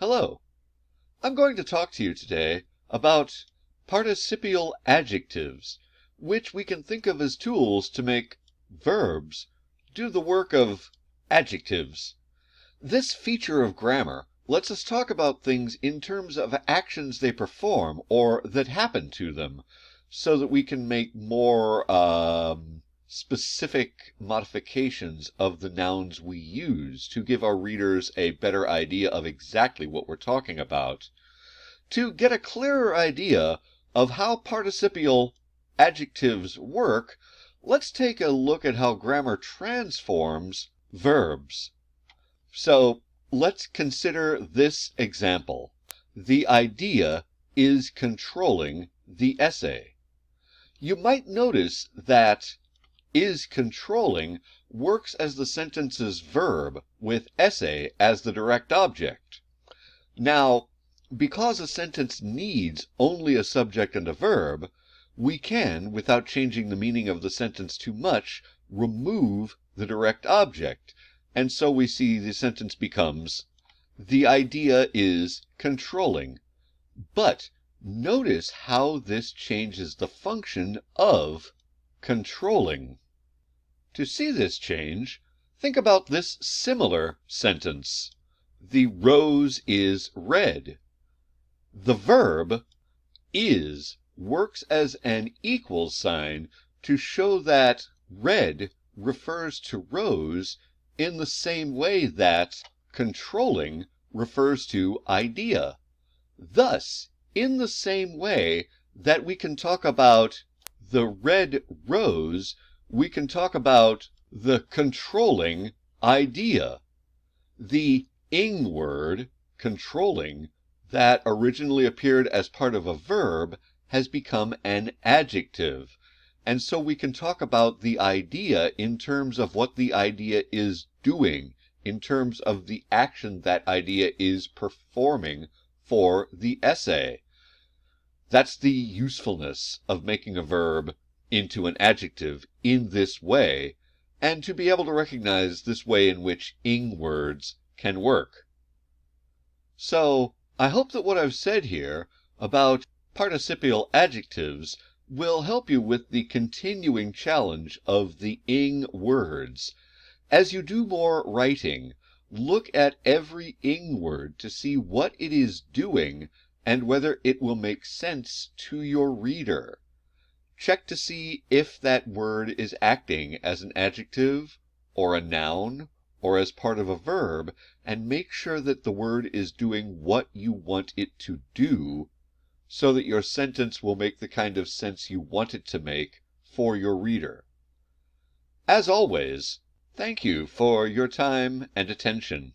Hello, I'm going to talk to you today about participial adjectives, which we can think of as tools to make verbs do the work of adjectives. This feature of grammar lets us talk about things in terms of actions they perform or that happen to them, so that we can make more specific modifications of the nouns we use to give our readers a better idea of exactly what we're talking about. To get a clearer idea of how participial adjectives work, let's take a look at how grammar transforms verbs. So let's consider this example. The idea is controlling the essay. You might notice that is controlling works as the sentence's verb with essay as the direct object. Now, because a sentence needs only a subject and a verb, we can, without changing the meaning of the sentence too much, remove the direct object. And so we see the sentence becomes, the idea is controlling. But notice how this changes the function of controlling. To see this change, think about this similar sentence. The rose is red. The verb is works as an equal sign to show that red refers to rose in the same way that controlling refers to idea. Thus, in the same way that we can talk about the red rose, we can talk about the controlling idea. The ing word, controlling, that originally appeared as part of a verb, has become an adjective. And so we can talk about the idea in terms of what the idea is doing, in terms of the action that idea is performing for the essay. That's the usefulness of making a verb into an adjective in this way, and to be able to recognize this way in which ing words can work. So, I hope that what I've said here about participial adjectives will help you with the continuing challenge of the ing words. As you do more writing, look at every ing word to see what it is doing and whether it will make sense to your reader. Check to see if that word is acting as an adjective, or a noun, or as part of a verb, and make sure that the word is doing what you want it to do, so that your sentence will make the kind of sense you want it to make for your reader. As always, thank you for your time and attention.